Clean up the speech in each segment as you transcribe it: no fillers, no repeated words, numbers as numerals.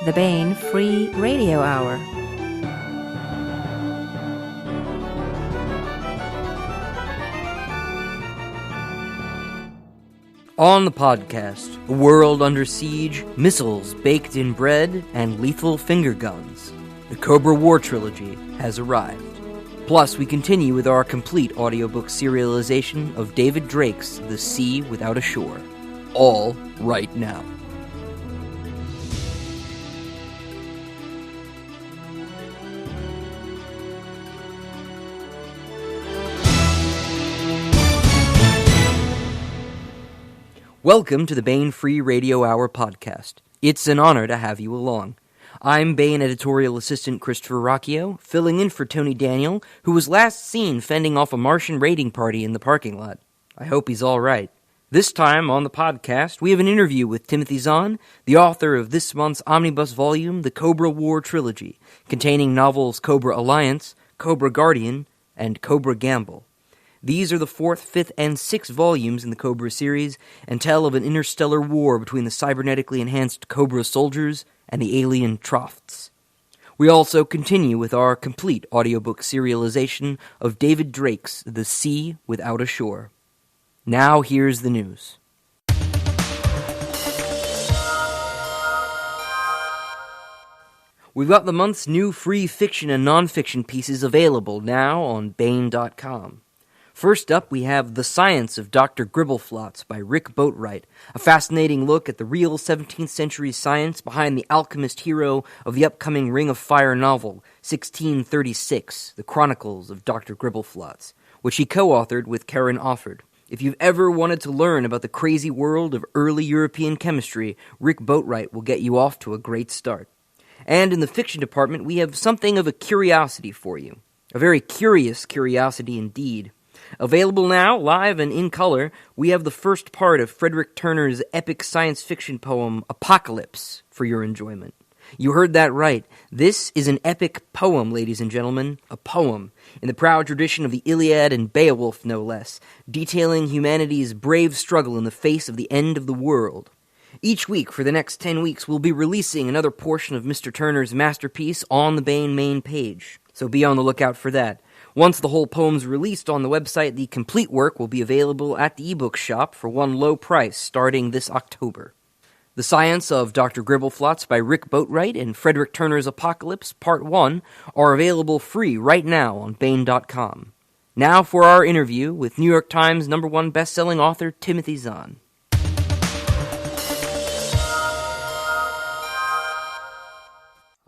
the Baen Free Radio Hour. On the podcast, a world under siege, missiles baked in bread, and lethal finger guns. The Cobra War Trilogy has arrived. Plus, we continue with our complete audiobook serialization of David Drake's The Sea Without a Shore. All right now. Welcome to the Baen Free Radio Hour podcast. It's an honor to have you along. I'm Baen editorial assistant Christopher Rocchio, filling in for Tony Daniel, who was last seen fending off a Martian raiding party in the parking lot. I hope he's all right. This time on the podcast, we have an interview with Timothy Zahn, the author of this month's omnibus volume, the Cobra War Trilogy, containing novels Cobra Alliance, Cobra Guardian, and Cobra Gamble. These are the 4th, 5th, and 6th volumes in the Cobra series and tell of an interstellar war between the cybernetically enhanced Cobra soldiers and the alien Trofts. We also continue with our complete audiobook serialization of David Drake's The Sea Without a Shore. Now here's the news. We've got the month's new free fiction and nonfiction pieces available now on Baen.com. First up, we have The Science of Dr. Gribbleflots by Rick Boatwright, a fascinating look at the real 17th century science behind the alchemist hero of the upcoming Ring of Fire novel, 1636, The Chronicles of Dr. Gribbleflots, which he co-authored with Karen Offord. If you've ever wanted to learn about the crazy world of early European chemistry, Rick Boatwright will get you off to a great start. And in the fiction department, we have something of a curiosity for you. A very curious curiosity indeed. Available now, live and in color, we have the first part of Frederick Turner's epic science fiction poem, Apocalypse, for your enjoyment. You heard that right. This is an epic poem, ladies and gentlemen. A poem, in the proud tradition of the Iliad and Beowulf, no less, detailing humanity's brave struggle in the face of the end of the world. Each week, for the next 10 weeks, we'll be releasing another portion of Mr. Turner's masterpiece on the Baen main page, so be on the lookout for that. Once the whole poem's released on the website, the complete work will be available at the ebook shop for one low price starting this October. The Science of Dr. Gribbleflots by Rick Boatwright and Frederick Turner's Apocalypse, Part 1, are available free right now on Baen.com. Now for our interview with New York Times #1 best-selling author Timothy Zahn.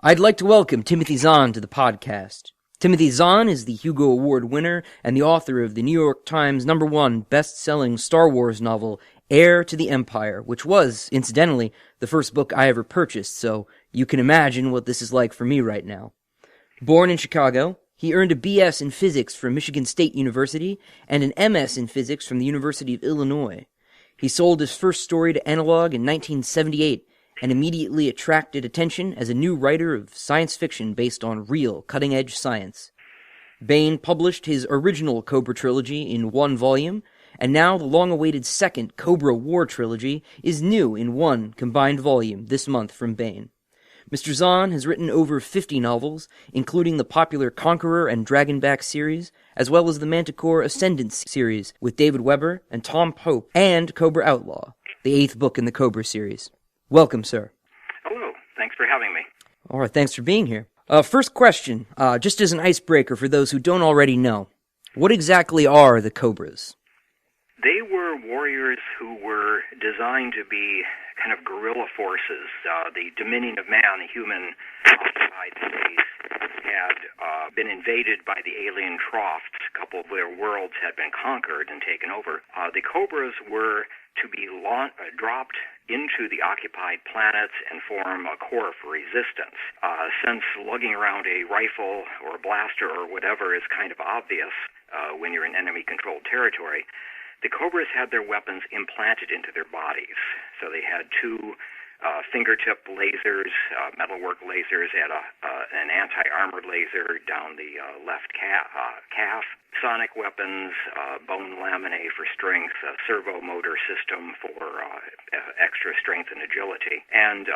I'd like to welcome Timothy Zahn to the podcast. Timothy Zahn is the Hugo Award winner and the author of the New York Times #1 best-selling Star Wars novel, Heir to the Empire, which was, incidentally, the first book I ever purchased, so you can imagine what this is like for me right now. Born in Chicago, he earned a B.S. in physics from Michigan State University and an M.S. in physics from the University of Illinois. He sold his first story to Analog in 1978, and immediately attracted attention as a new writer of science fiction based on real, cutting-edge science. Baen published his original Cobra trilogy in one volume, and now the long-awaited second Cobra War Trilogy is new in one combined volume this month from Baen. Mr. Zahn has written over 50 novels, including the popular Conqueror and Dragonback series, as well as the Manticore Ascendance series with David Weber and Tom Pope, and Cobra Outlaw, the 8th book in the Cobra series. Welcome, sir. Hello. Thanks for having me. All right, thanks for being here. First question, just as an icebreaker for those who don't already know, what exactly are the Cobras? They were warriors who were designed to be kind of guerrilla forces. The dominion of man, the human occupied space, had been invaded by the alien Trofts. A couple of their worlds had been conquered and taken over. The Cobras were to be dropped into the occupied planets and form a core for resistance. Since lugging around a rifle or a blaster or whatever is kind of obvious when you're in enemy-controlled territory, the Cobras had their weapons implanted into their bodies. So they had two fingertip lasers, metalwork lasers, and an anti-armor laser down the left calf, sonic weapons, bone laminae for strength, a servo motor system for extra strength and agility. And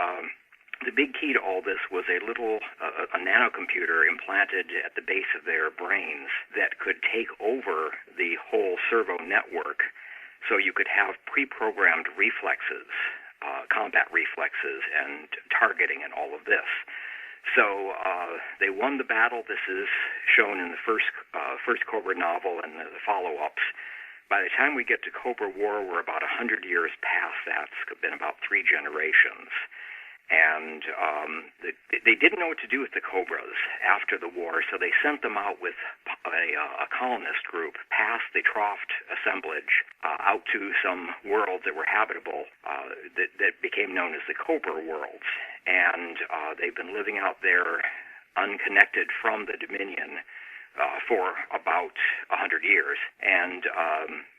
The big key to all this was a little a nanocomputer implanted at the base of their brains that could take over the whole servo network, so you could have pre-programmed reflexes, combat reflexes, and targeting and all of this. So they won the battle. This is shown in the first Cobra novel and the follow-ups. By the time we get to Cobra War, we're about 100 years past that. It's been about 3 generations. And they didn't know what to do with the Cobras after the war, so they sent them out with a colonist group past the Troft assemblage out to some worlds that were habitable that became known as the Cobra worlds. And they've been living out there unconnected from the Dominion for about 100 years. And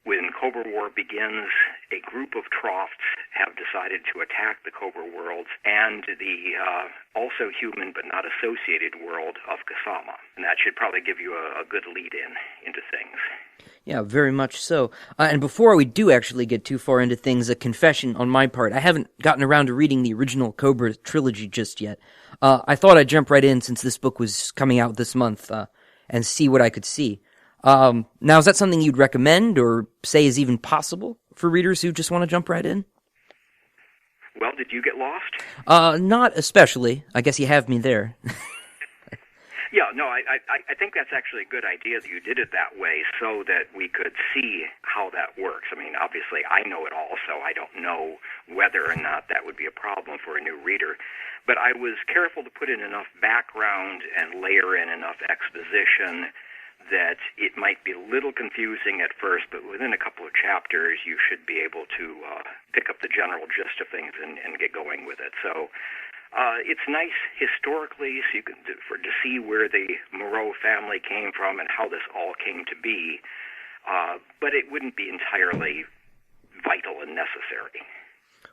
when Cobra War begins, a group of Trofts have decided to attack the Cobra worlds and the also human but not associated world of Kasama. And that should probably give you a good lead-in into things. Yeah, very much so. And before we do actually get too far into things, a confession on my part. I haven't gotten around to reading the original Cobra trilogy just yet. I thought I'd jump right in since this book was coming out this month and see what I could see. Now, is that something you'd recommend or say is even possible for readers who just want to jump right in? Well, did you get lost? Not especially. I guess you have me there. Yeah, no, I think that's actually a good idea that you did it that way so that we could see how that works. I mean, obviously, I know it all, so I don't know whether or not that would be a problem for a new reader. But I was careful to put in enough background and layer in enough exposition that it might be a little confusing at first, but within a couple of chapters, you should be able to pick up the general gist of things and get going with it. So it's nice historically, so you can to see where the Moreau family came from and how this all came to be, but it wouldn't be entirely vital and necessary.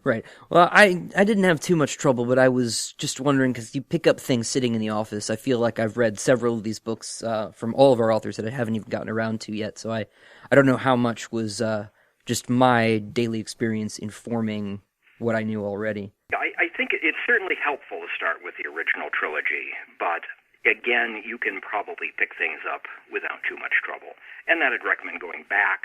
Right. Well, I didn't have too much trouble, but I was just wondering, because you pick up things sitting in the office. I feel like I've read several of these books from all of our authors that I haven't even gotten around to yet, so I don't know how much was just my daily experience informing what I knew already. I think it's certainly helpful to start with the original trilogy, but again, you can probably pick things up without too much trouble. And that I'd recommend going back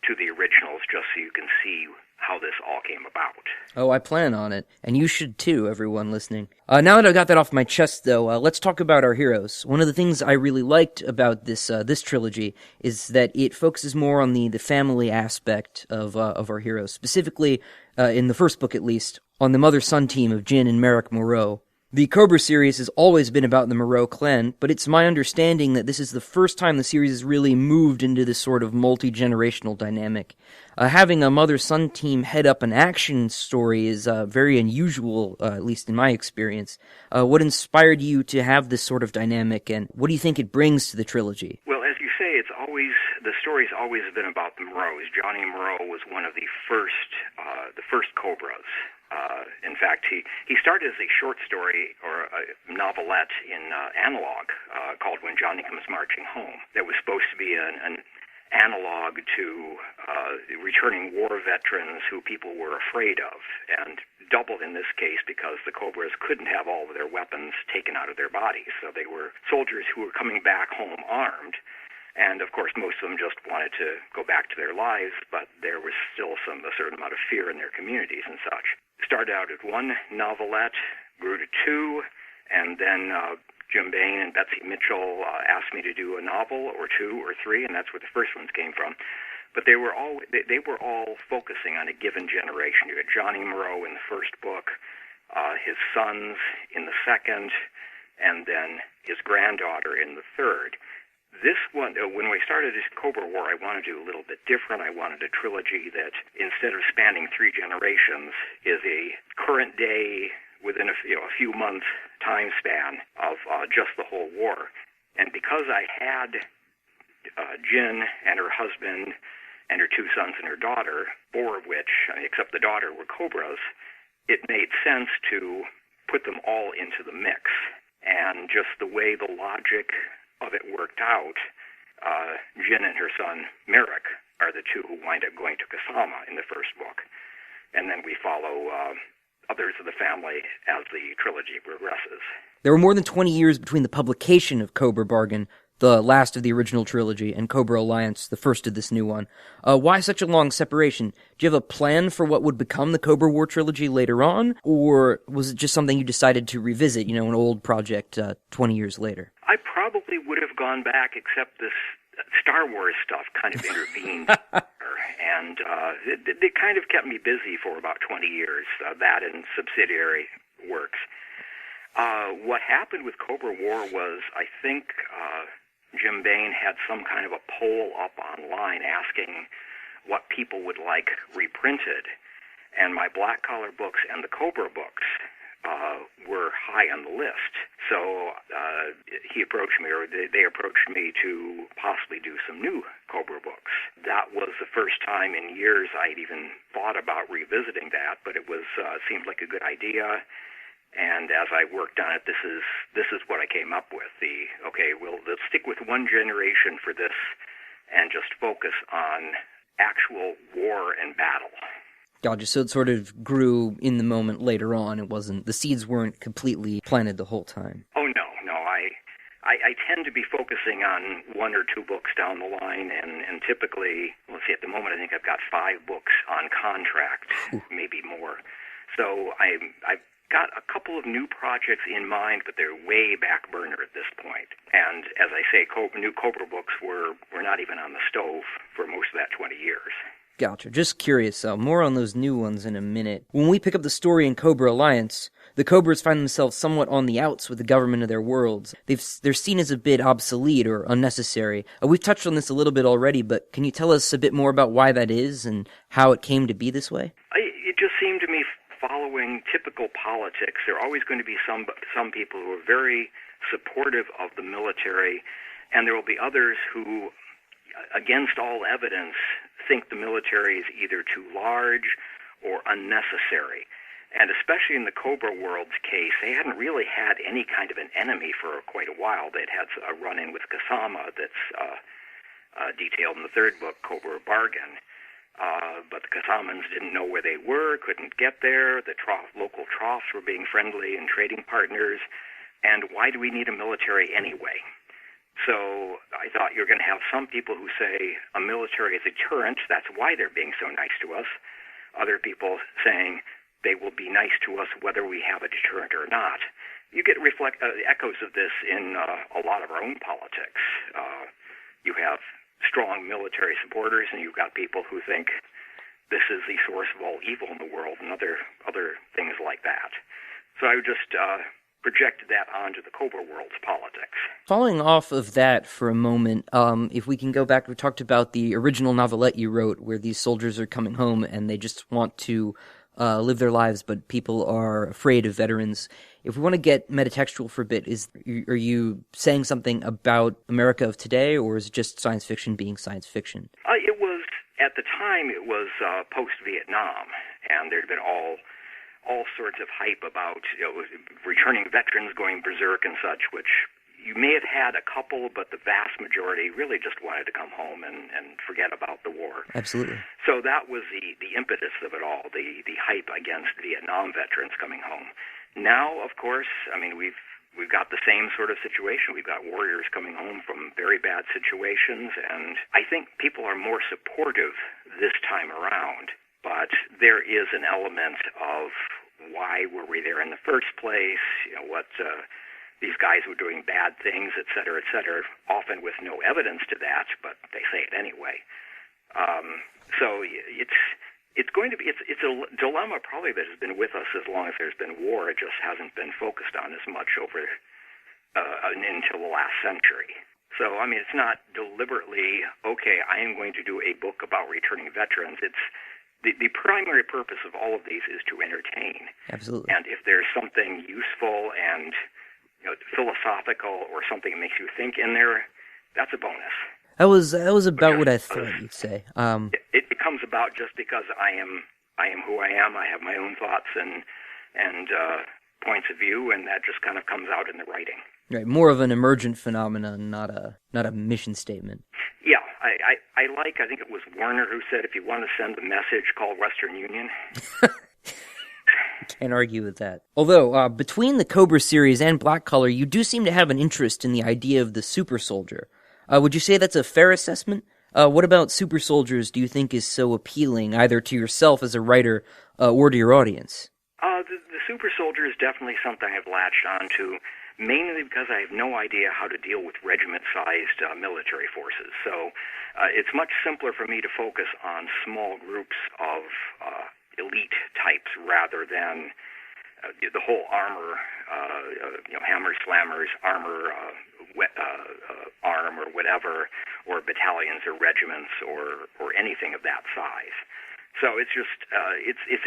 to the originals just so you can see how this all came about. Oh, I plan on it. And you should too, everyone listening. Now that I got that off my chest, though, let's talk about our heroes. One of the things I really liked about this trilogy is that it focuses more on the family aspect of our heroes. Specifically, in the first book at least, on the mother-son team of Jin and Merrick Moreau. The Cobra series has always been about the Moreau clan, but it's my understanding that this is the first time the series has really moved into this sort of multi-generational dynamic. Having a mother-son team head up an action story is very unusual, at least in my experience. What inspired you to have this sort of dynamic, and what do you think it brings to the trilogy? Well, as you say, the story's always been about the Moreaus. Johnny Moreau was one of the first Cobras. In fact, he started as a short story or a novelette in Analog called When Johnny Comes Marching Home that was supposed to be an analog to returning war veterans who people were afraid of, and double in this case because the Cobras couldn't have all of their weapons taken out of their bodies. So they were soldiers who were coming back home armed. And, of course, most of them just wanted to go back to their lives, but there was still a certain amount of fear in their communities and such. Started out at one novelette, grew to 2, and then Jim Baen and Betsy Mitchell asked me to do a novel or 2 or 3, and that's where the first ones came from. But they were all focusing on a given generation. You had Johnny Moreau in the first book, his sons in the second, and then his granddaughter in the third. This one, when we started this Cobra War, I wanted to do a little bit different. I wanted a trilogy that, instead of spanning 3 generations, is a current day within a few months time span of just the whole war. And because I had Jin and her husband and her 2 sons and her daughter, 4 of which, except the daughter, were Cobras, it made sense to put them all into the mix. And just the way the logic of it worked out, Jin and her son Merrick are the 2 who wind up going to Kasama in the first book, and then we follow others of the family as the trilogy progresses. There were more than 20 years between the publication of Cobra Bargain, the last of the original trilogy, and Cobra Alliance, the first of this new one. Why such a long separation? Do you have a plan for what would become the Cobra War Trilogy later on? Or was it just something you decided to revisit, an old project 20 years later? I probably would have gone back, except this Star Wars stuff kind of intervened. And it kind of kept me busy for about 20 years, that and subsidiary works. What happened with Cobra War was, I think Jim Baen had some kind of a poll up online asking what people would like reprinted. And my Black Collar books and the Cobra books were high on the list. So he approached me, or they approached me to possibly do some new Cobra books. That was the first time in years I'd even thought about revisiting that, but it was seemed like a good idea. And as I worked on it, this is what I came up with. Let's stick with one generation for this and just focus on actual war and battle. Gotcha. So it sort of grew in the moment later on. The seeds weren't completely planted the whole time. Oh, no. I tend to be focusing on one or two books down the line, and typically, let's see, at the moment I think I've got 5 books on contract, maybe more. So I've got a couple of new projects in mind, but they're way back burner at this point. And as I say, new Cobra books were not even on the stove for most of that 20 years. Gotcha. Just curious, more on those new ones in a minute. When we pick up the story in Cobra Alliance, the Cobras find themselves somewhat on the outs with the government of their worlds. They're seen as a bit obsolete or unnecessary. We've touched on this a little bit already, but can you tell us a bit more about why that is and how it came to be this way? It just seemed to me, following typical politics, there are always going to be some people who are very supportive of the military, and there will be others who, against all evidence, think the military is either too large or unnecessary. And especially in the Cobra World's case, they hadn't really had any kind of an enemy for quite a while. They'd had a run-in with Kasama that's detailed in the 3rd book, Cobra Bargain. But the Kasamans didn't know where they were, couldn't get there. The local troughs were being friendly and trading partners. And why do we need a military anyway? So I thought you're going to have some people who say a military is a deterrent, that's why they're being so nice to us. Other people saying they will be nice to us whether we have a deterrent or not. You get echoes of this in a lot of our own politics. You have strong military supporters, and you've got people who think this is the source of all evil in the world, and other things like that. So I would just project that onto the Cobra World's politics. Following off of that for a moment, if we can go back, we talked about the original novelette you wrote where these soldiers are coming home and they just want to live their lives, but people are afraid of veterans. If we want to get metatextual for a bit, are you saying something about America of today, or is it just science fiction being science fiction? It was, at the time, it was post-Vietnam, and there'd been all sorts of hype about returning veterans going berserk and such, which you may have had a couple, but the vast majority really just wanted to come home and forget about the war. Absolutely. So that was the impetus of it all, the hype against Vietnam veterans coming home. Now, of course, I mean, we've got the same sort of situation. We've got warriors coming home from very bad situations, and I think people are more supportive this time around. But there is an element of why were we there in the first place? These guys were doing bad things, et cetera, often with no evidence to that, but they say it anyway. So it's going to be it's a dilemma probably that has been with us as long as there's been war. It just hasn't been focused on as much over until the last century. So I mean, it's not deliberately I am going to do a book about returning veterans. It's the primary purpose of all of these is to entertain. Absolutely. And if there's something useful and philosophical or something that makes you think in there, that's a bonus. That was about what I thought you'd say. It comes about just because I am who I am. I have my own thoughts and points of view, and that just kind of comes out in the writing. Right, more of an emergent phenomenon, not a mission statement. Yeah, I think it was Warner who said, if you want to send a message, call Western Union. Can't argue with that. Although, between the Cobra series and Black Color, you do seem to have an interest in the idea of the super soldier. Would you say that's a fair assessment? What about super soldiers do you think is so appealing, either to yourself as a writer or to your audience? The super soldier is definitely something I've latched onto, mainly because I have no idea how to deal with regiment-sized military forces. So it's much simpler for me to focus on small groups of elite types rather than the whole armor, hammers, slammers, armor, arm or whatever, or battalions or regiments or anything of that size. So it's just it's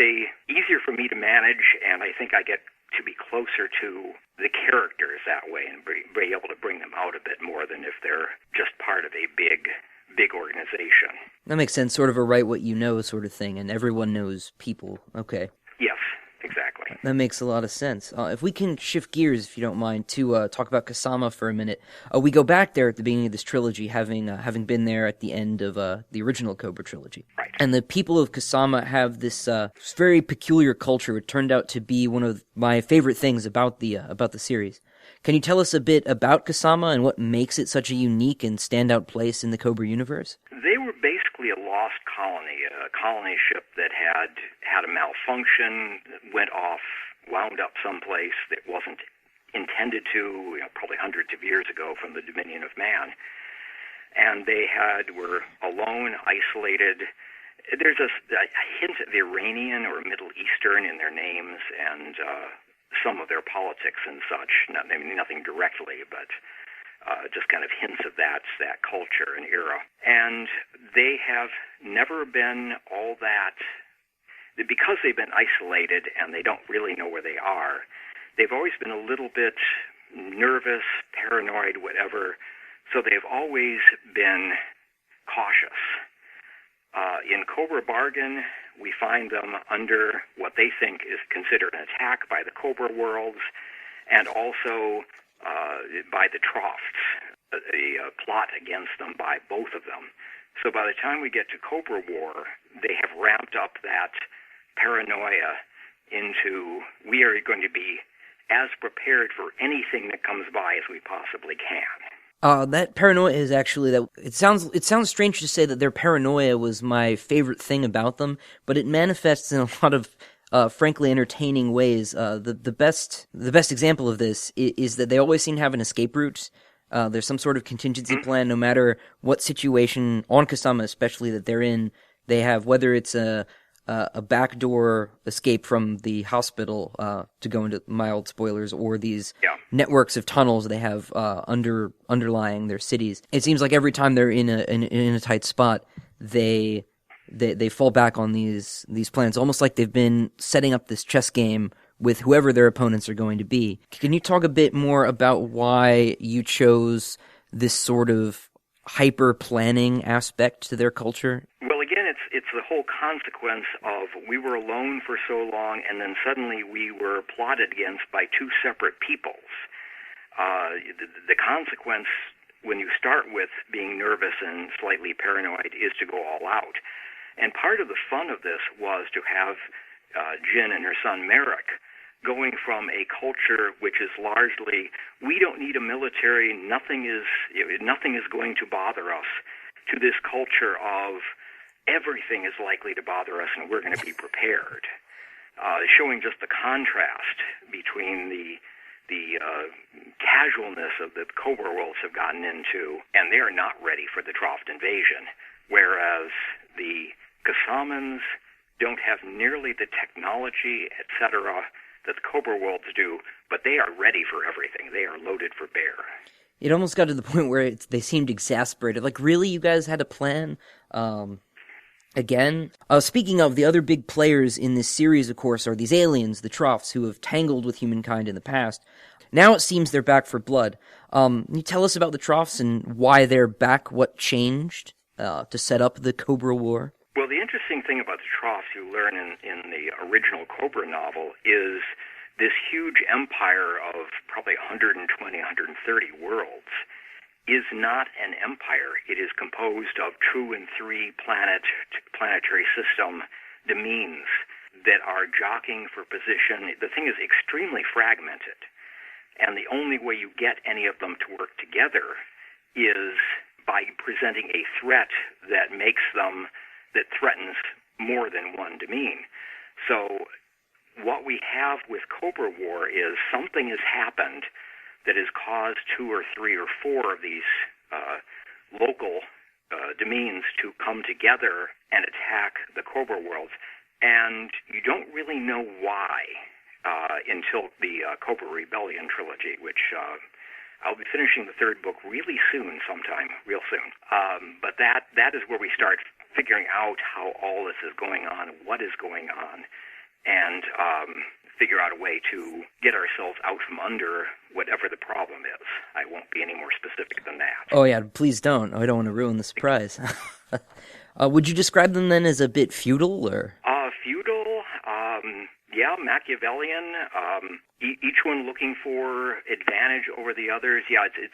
easier for me to manage, and I think I get to be closer to the characters that way and be able to bring them out a bit more than if they're just part of a big organization. That makes sense, sort of a write what you know sort of thing, and everyone knows people. Okay. Yes, exactly. That makes a lot of sense. If we can shift gears, if you don't mind, to talk about Kasama for a minute. We go back there at the beginning of this trilogy, having been there at the end of the original Cobra trilogy. Right. And the people of Kasama have this very peculiar culture. It turned out to be one of my favorite things about the series. Can you tell us a bit about Kasama and what makes it such a unique and standout place in the Cobra universe? They were basically a lost colony, a colony ship that had a malfunction, went off, wound up someplace that wasn't intended to, probably hundreds of years ago from the dominion of man. And they were alone, isolated. There's a hint of Iranian or Middle Eastern in their names and some of their politics and such. Nothing directly, but just kind of hints of that culture and era. And they have never been all that, because they've been isolated and they don't really know where they are, they've always been a little bit nervous, paranoid, whatever, so they've always been cautious. In Cobra Bargain, we find them under what they think is considered an attack by the Cobra worlds, and also by the Troughs, a plot against them by both of them. So by the time we get to Cobra War, they have ramped up that paranoia into, we are going to be as prepared for anything that comes by as we possibly can. That paranoia is actually that. It sounds strange to say that their paranoia was my favorite thing about them, but it manifests in a lot of frankly entertaining ways. The best example of this is that they always seem to have an escape route. There's some sort of contingency plan, no matter what situation on Kasama, especially that they're in. They have, whether it's a backdoor escape from the hospital, to go into mild spoilers, or these networks of tunnels they have underlying their cities. It seems like every time they're in a tight spot, they fall back on these plans, almost like they've been setting up this chess game with whoever their opponents are going to be. Can you talk a bit more about why you chose this sort of hyper planning aspect to their culture? Well, again, it's the whole consequence of we were alone for so long, and then suddenly we were plotted against by two separate peoples. The consequence, when you start with being nervous and slightly paranoid, is to go all out. And part of the fun of this was to have Jin and her son Merrick going from a culture which is largely, we don't need a military, nothing is going to bother us, to this culture of everything is likely to bother us and we're going to be prepared. Showing just the contrast between the casualness of the Cobra worlds have gotten into, and they are not ready for the Trough invasion, whereas the Kasamans don't have nearly the technology, etc., that the Cobra worlds do, but they are ready for everything. They are loaded for bear. It almost got to the point where they seemed exasperated. Like, really, you guys had a plan? Again? Speaking of, the other big players in this series, of course, are these aliens, the Troughs, who have tangled with humankind in the past. Now it seems they're back for blood. Can you tell us about the Troughs and why they're back, what changed to set up the Cobra War? Well, the interesting thing about the Troughs you learn in the original Cobra novel is this huge empire of probably 120, 130 worlds is not an empire. It is composed of 2 and 3 planetary system domains. that are jockeying for position. The thing is extremely fragmented, and the only way you get any of them to work together is by presenting a threat that threatens more than one domain. So what we have with Cobra War is something has happened that has caused 2 or 3 or 4 of these local domains to come together and attack the Cobra worlds. And you don't really know why until the Cobra Rebellion trilogy, which I'll be finishing the 3rd book really soon, real soon. But that is where we start figuring out how all this is going on, what is going on, and figure out a way to get ourselves out from under whatever the problem is. I won't be any more specific than that. Oh yeah, please don't. I don't want to ruin the surprise. Would you describe them then as a bit feudal, or? Feudal, yeah, Machiavellian, each one looking for advantage over the others. Yeah, it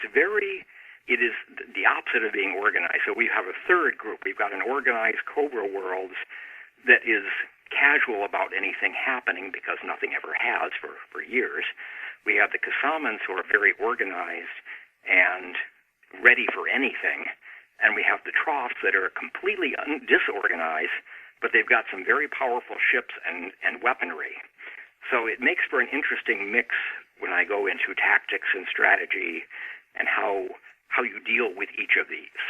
is the opposite of being organized. So we have a third group. We've got an organized Cobra world that is casual about anything happening because nothing ever has for years. We have the Kasamans who are very organized and ready for anything. And we have the Troughs that are completely disorganized, but they've got some very powerful ships and weaponry. So it makes for an interesting mix when I go into tactics and strategy and how you deal with each of these.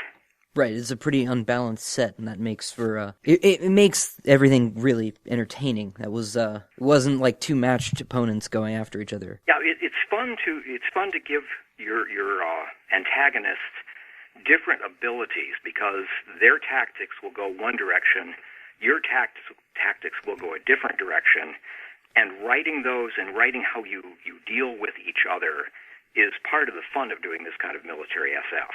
Right, it's a pretty unbalanced set, and that makes for it makes everything really entertaining. That was it wasn't like 2 matched opponents going after each other. Yeah, it's fun to give your antagonists different abilities, because their tactics will go one direction, your tactics will go a different direction, and writing those and writing how you deal with each other is part of the fun of doing this kind of military SF.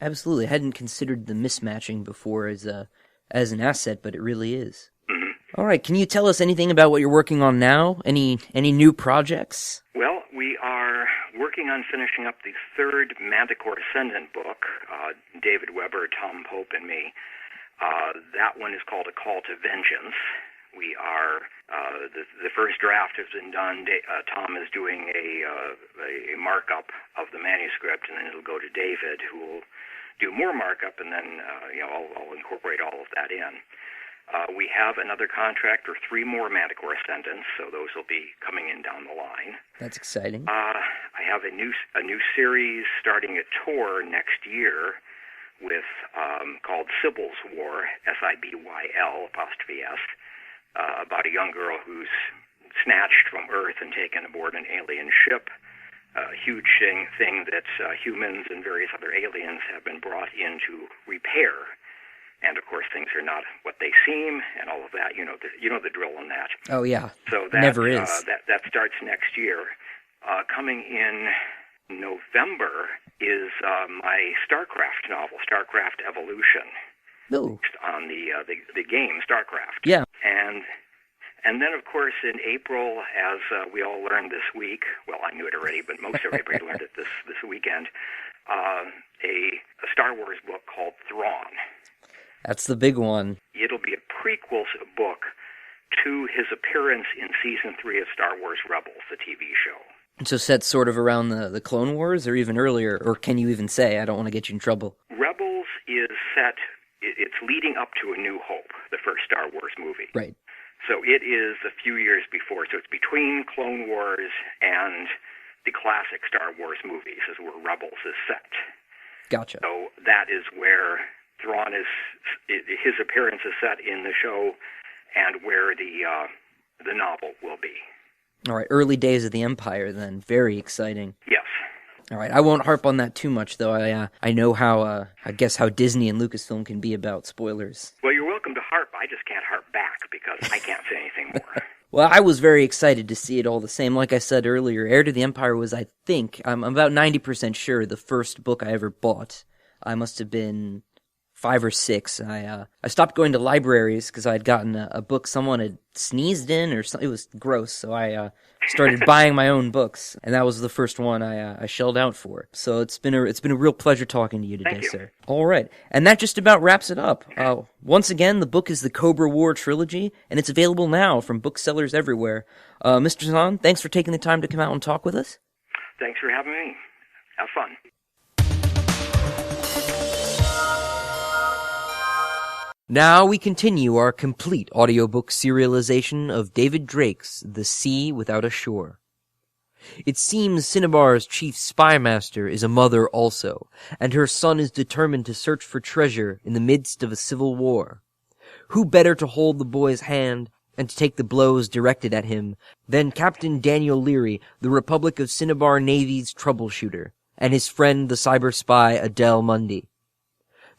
Absolutely. I hadn't considered the mismatching before as an asset, but it really is. Mm-hmm. All right, can you tell us anything about what you're working on now? Any new projects? Well, we are working on finishing up the 3rd Manticore Ascendant book, David Weber, Tom Pope, and me. That one is called A Call to Vengeance. We are, the first draft has been done. Tom is doing a markup of the manuscript, and then it'll go to David, who will do more markup, and then I'll incorporate all of that in. We have another contract for 3 more Manticore Ascendants, so those will be coming in down the line. That's exciting. I have a new series starting at Tor next year with called Sibyl's War, Sibyl', about a young girl who's snatched from Earth and taken aboard an alien ship. A huge thing that humans and various other aliens have been brought in to repair. And, of course, things are not what they seem and all of that. You know the drill on that. Oh, yeah. So that never is. That starts next year. Coming in November is my StarCraft novel, StarCraft Evolution. No. On the game StarCraft. Yeah. And then, of course, in April, as we all learned this week, well, I knew it already, but most everybody learned it this weekend, a Star Wars book called Thrawn. That's the big one. It'll be a prequel book to his appearance in Season 3 of Star Wars Rebels, the TV show. So set sort of around the Clone Wars, or even earlier, or can you even say? I don't want to get you in trouble. Rebels is set, it's leading up to A New Hope, the first Star Wars movie. Right. So it is a few years before. So it's between Clone Wars and the classic Star Wars movies is where Rebels is set. Gotcha. So that is where Thrawn his appearance is set in the show, and where the novel will be. All right, early days of the Empire then. Very exciting. Yes. All right, I won't harp on that too much, though. I know how Disney and Lucasfilm can be about spoilers. Well, you're welcome to harp. I just can't harp back because I can't say anything more. Well, I was very excited to see it all the same. Like I said earlier, Heir to the Empire was, I think, I'm about 90% sure, the first book I ever bought. I must have been 5 or 6. I stopped going to libraries because I had gotten a book someone had sneezed in or something. It was gross, so I started buying my own books, and that was the first one I shelled out for. So it's been a real pleasure talking to you today, sir. All right, and that just about wraps it up. Once again, the book is the Cobra War Trilogy, and it's available now from booksellers everywhere. Mr. Zahn, thanks for taking the time to come out and talk with us. Thanks for having me. Have fun. Now we continue our complete audiobook serialization of David Drake's The Sea Without a Shore. It seems Cinnabar's chief spy master is a mother also, and her son is determined to search for treasure in the midst of a civil war. Who better to hold the boy's hand and to take the blows directed at him than Captain Daniel Leary, the Republic of Cinnabar Navy's troubleshooter, and his friend the cyber spy Adele Mundy.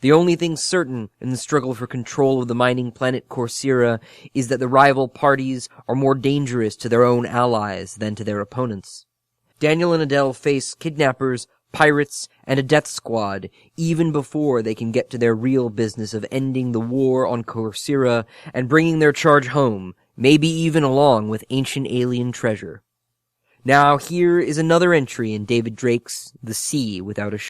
The only thing certain in the struggle for control of the mining planet Corsaira is that the rival parties are more dangerous to their own allies than to their opponents. Daniel and Adele face kidnappers, pirates, and a death squad even before they can get to their real business of ending the war on Corsaira and bringing their charge home, maybe even along with ancient alien treasure. Now here is another entry in David Drake's The Sea Without a Shore.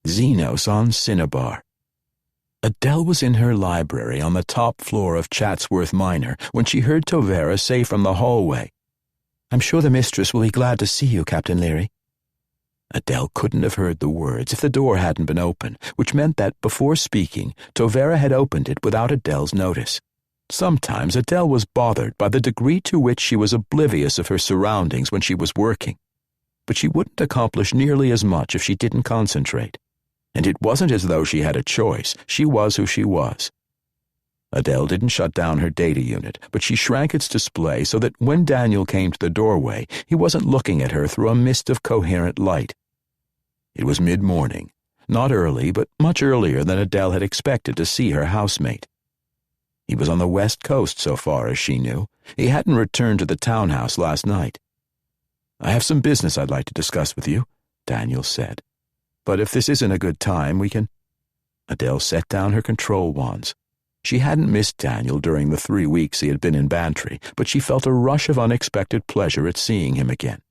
Xenos on Cinnabar. Adele was in her library on the top floor of Chatsworth Minor when she heard Tovera say from the hallway, "I'm sure the mistress will be glad to see you, Captain Leary." Adele couldn't have heard the words if the door hadn't been open, which meant that, before speaking, Tovera had opened it without Adele's notice. Sometimes Adele was bothered by the degree to which she was oblivious of her surroundings when she was working, but she wouldn't accomplish nearly as much if she didn't concentrate. And it wasn't as though she had a choice. She was who she was. Adele didn't shut down her data unit, but she shrank its display so that when Daniel came to the doorway, he wasn't looking at her through a mist of coherent light. It was mid-morning, not early, but much earlier than Adele had expected to see her housemate. He was on the west coast so far as she knew. He hadn't returned to the townhouse last night. "I have some business I'd like to discuss with you," Daniel said. "But if this isn't a good time, we can—" Adele set down her control wands. She hadn't missed Daniel during the 3 weeks he had been in Bantry, but she felt a rush of unexpected pleasure at seeing him again.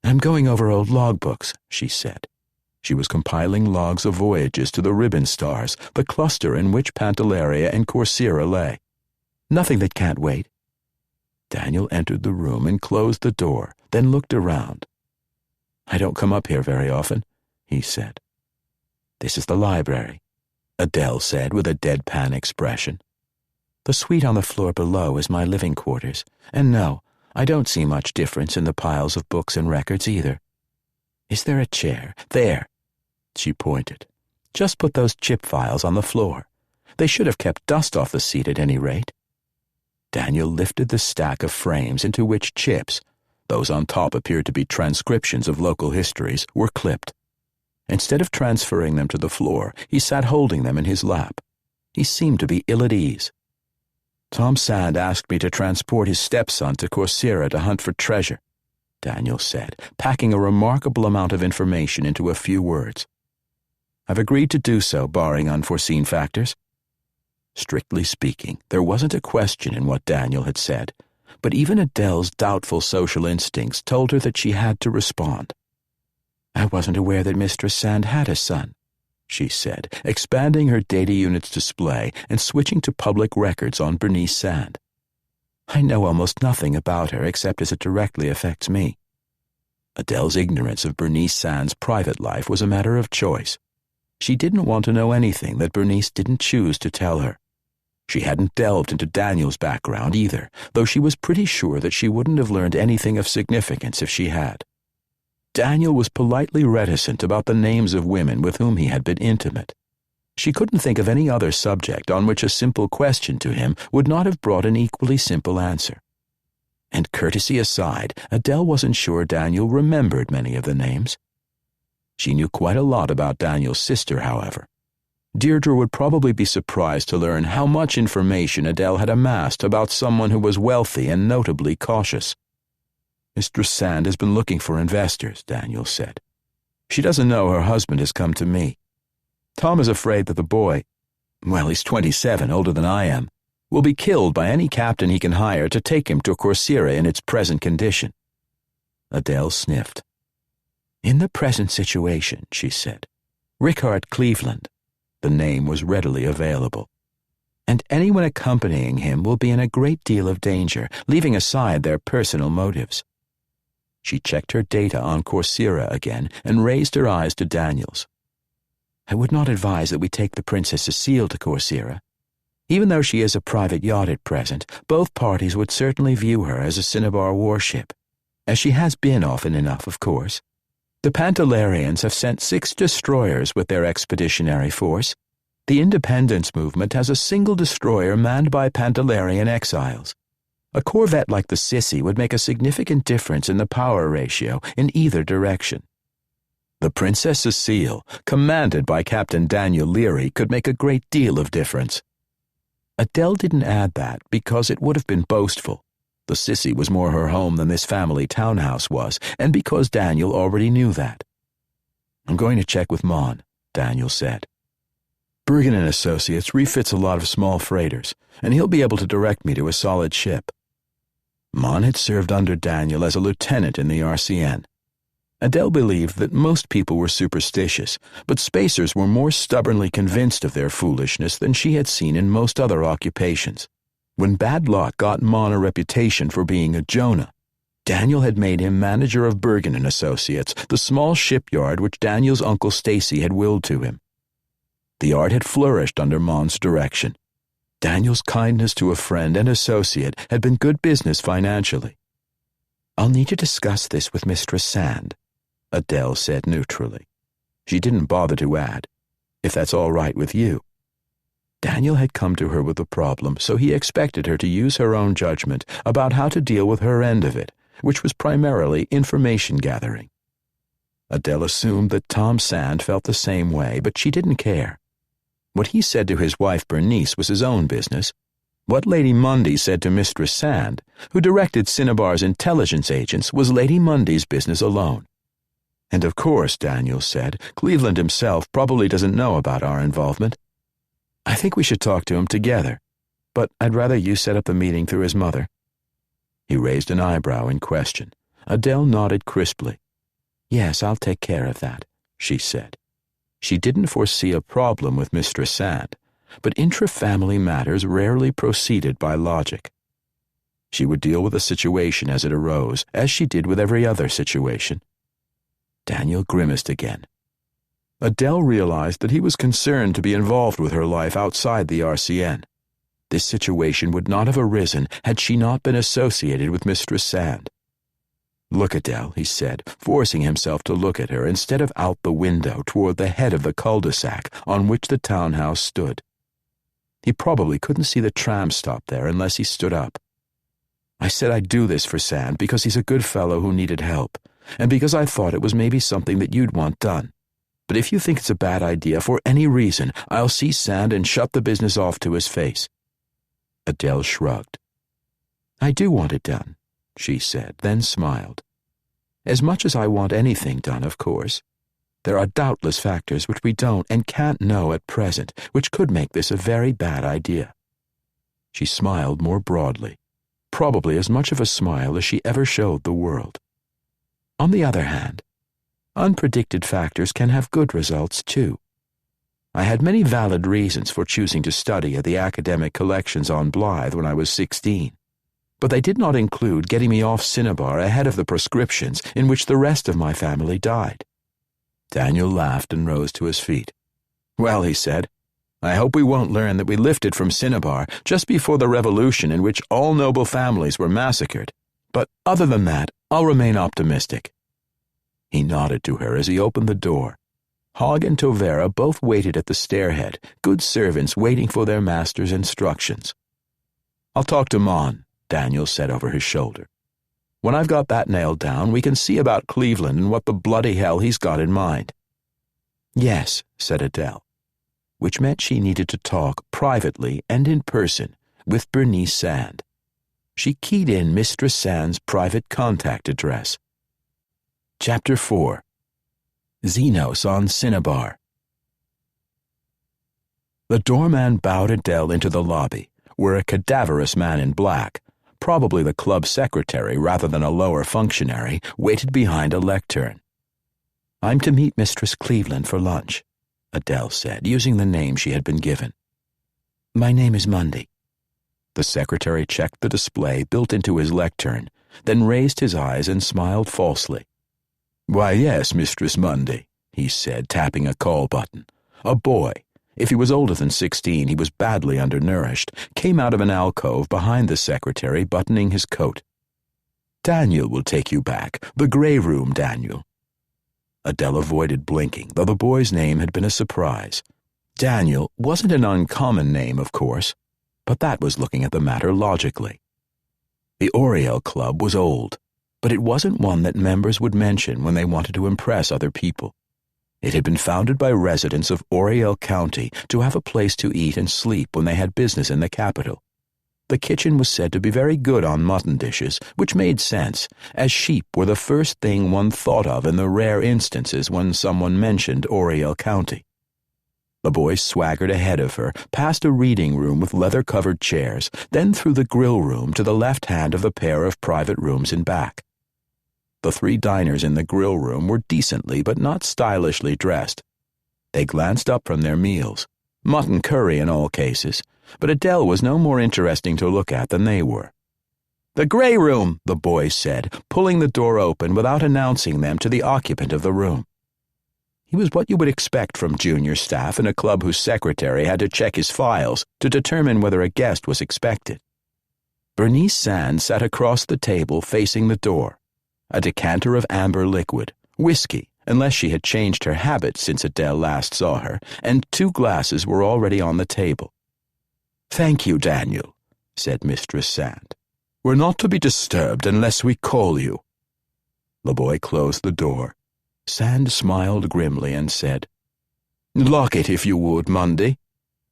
"I'm going over old logbooks," she said. She was compiling logs of voyages to the Ribbon Stars, the cluster in which Pantelleria and Corsaira lay. "Nothing that can't wait." Daniel entered the room and closed the door, then looked around. "I don't come up here very often," he said. "This is the library," Adele said with a deadpan expression. "The suite on the floor below is my living quarters, and no, I don't see much difference in the piles of books and records either. Is there a chair? There." She pointed. "Just put those chip files on the floor. They should have kept dust off the seat at any rate." Daniel lifted the stack of frames into which chips, those on top appeared to be transcriptions of local histories, were clipped. Instead of transferring them to the floor, he sat holding them in his lap. He seemed to be ill at ease. "Tom Sand asked me to transport his stepson to Corsaira to hunt for treasure," Daniel said, packing a remarkable amount of information into a few words. "I've agreed to do so, barring unforeseen factors." Strictly speaking, there wasn't a question in what Daniel had said, but even Adele's doubtful social instincts told her that she had to respond. "I wasn't aware that Mistress Sand had a son," she said, expanding her data unit's display and switching to public records on Bernice Sand. "I know almost nothing about her except as it directly affects me." Adele's ignorance of Bernice Sand's private life was a matter of choice. She didn't want to know anything that Bernice didn't choose to tell her. She hadn't delved into Daniel's background either, though she was pretty sure that she wouldn't have learned anything of significance if she had. Daniel was politely reticent about the names of women with whom he had been intimate. She couldn't think of any other subject on which a simple question to him would not have brought an equally simple answer. And courtesy aside, Adele wasn't sure Daniel remembered many of the names. She knew quite a lot about Daniel's sister, however. Deirdre would probably be surprised to learn how much information Adele had amassed about someone who was wealthy and notably cautious. "Mistress Sand has been looking for investors," Daniel said. She doesn't know her husband has come to me. Tom is afraid that the boy, well, he's 27, older than I am, will be killed by any captain he can hire to take him to Corsaira in its present condition." Adele sniffed. "In the present situation," she said, "Rickard Cleveland," the name was readily available, "and anyone accompanying him will be in a great deal of danger, leaving aside their personal motives." She checked her data on Corsaira again and raised her eyes to Daniel's. "I would not advise that we take the Princess Cecile to Corsaira. Even though she is a private yacht at present, both parties would certainly view her as a Cinnabar warship, as she has been often enough, of course. The Pantalarians have sent 6 destroyers with their expeditionary force. The independence movement has a single destroyer manned by Pantalarian exiles. A corvette like the Sissy would make a significant difference in the power ratio in either direction. The Princess Cecile, commanded by Captain Daniel Leary, could make a great deal of difference." Adele didn't add that because it would have been boastful. The Sissy was more her home than this family townhouse was, and because Daniel already knew that. "I'm going to check with Mon," Daniel said. "Bergen and Associates refits a lot of small freighters, and he'll be able to direct me to a solid ship." Mon had served under Daniel as a lieutenant in the RCN. Adele believed that most people were superstitious, but spacers were more stubbornly convinced of their foolishness than she had seen in most other occupations. When bad luck got Mon a reputation for being a Jonah, Daniel had made him manager of Bergen and Associates, the small shipyard which Daniel's Uncle Stacy had willed to him. The art had flourished under Mon's direction. Daniel's kindness to a friend and associate had been good business financially. "I'll need to discuss this with Mistress Sand," Adele said neutrally. She didn't bother to add, "if that's all right with you." Daniel had come to her with the problem, so he expected her to use her own judgment about how to deal with her end of it, which was primarily information gathering. Adele assumed that Tom Sand felt the same way, but she didn't care. What he said to his wife Bernice was his own business. What Lady Mundy said to Mistress Sand, who directed Cinnabar's intelligence agents, was Lady Mundy's business alone. And of course, Daniel said, Cleveland himself probably doesn't know about our involvement. "I think we should talk to him together, but I'd rather you set up the meeting through his mother." He raised an eyebrow in question. Adele nodded crisply. "Yes, I'll take care of that," she said. She didn't foresee a problem with Mistress Sand, but intra-family matters rarely proceeded by logic. She would deal with a situation as it arose, as she did with every other situation. Daniel grimaced again. Adele realized that he was concerned to be involved with her life outside the RCN. This situation would not have arisen had she not been associated with Mistress Sand. "Look, Adele," he said, forcing himself to look at her instead of out the window toward the head of the cul-de-sac on which the townhouse stood. He probably couldn't see the tram stop there unless he stood up. "I said I'd do this for Sand because he's a good fellow who needed help, and because I thought it was maybe something that you'd want done. But if you think it's a bad idea for any reason, I'll see Sand and shut the business off to his face." Adele shrugged. "I do want it done," she said, then smiled. "As much as I want anything done, of course. There are doubtless factors which we don't and can't know at present, which could make this a very bad idea." She smiled more broadly, probably as much of a smile as she ever showed the world. "On the other hand, unpredicted factors can have good results, too. I had many valid reasons for choosing to study at the academic collections on Blythe when I was 16, but they did not include getting me off Cinnabar ahead of the proscriptions in which the rest of my family died." Daniel laughed and rose to his feet. "Well," he said, "I hope we won't learn that we lifted from Cinnabar just before the revolution in which all noble families were massacred. But other than that, I'll remain optimistic." He nodded to her as he opened the door. Hogg and Tovera both waited at the stairhead, good servants waiting for their master's instructions. "I'll talk to Mon," Daniel said over his shoulder. "When I've got that nailed down, we can see about Cleveland and what the bloody hell he's got in mind." "Yes," said Adele, which meant she needed to talk privately and in person with Bernice Sand. She keyed in Mistress Sand's private contact address. Chapter 4. Xenos on Cinnabar. The doorman bowed Adele into the lobby, where a cadaverous man in black, probably the club secretary rather than a lower functionary, waited behind a lectern. "I'm to meet Mistress Cleveland for lunch," Adele said, using the name she had been given. "My name is Mundy." The secretary checked the display built into his lectern, then raised his eyes and smiled falsely. "Why, yes, Mistress Mundy," he said, tapping a call button. A boy, if he was older than 16, he was badly undernourished, came out of an alcove behind the secretary, buttoning his coat. "Daniel will take you back. The grey room, Daniel." Adele avoided blinking, though the boy's name had been a surprise. Daniel wasn't an uncommon name, of course, but that was looking at the matter logically. The Oriel Club was old, but it wasn't one that members would mention when they wanted to impress other people. It had been founded by residents of Oriel County to have a place to eat and sleep when they had business in the capital. The kitchen was said to be very good on mutton dishes, which made sense, as sheep were the first thing one thought of in the rare instances when someone mentioned Oriel County. The boy swaggered ahead of her, past a reading room with leather-covered chairs, then through the grill room to the left hand of the pair of private rooms in back. The three diners in the grill room were decently but not stylishly dressed. They glanced up from their meals, mutton curry in all cases, but Adele was no more interesting to look at than they were. "The grey room," the boy said, pulling the door open without announcing them to the occupant of the room. He was what you would expect from junior staff in a club whose secretary had to check his files to determine whether a guest was expected. Bernice Zahn sat across the table facing the door, a decanter of amber liquid, whiskey, unless she had changed her habits since Adele last saw her, and 2 glasses were already on the table. "Thank you, Daniel," said Mistress Sand. "We're not to be disturbed unless we call you." The boy closed the door. Sand smiled grimly and said, "Lock it if you would, Mundy.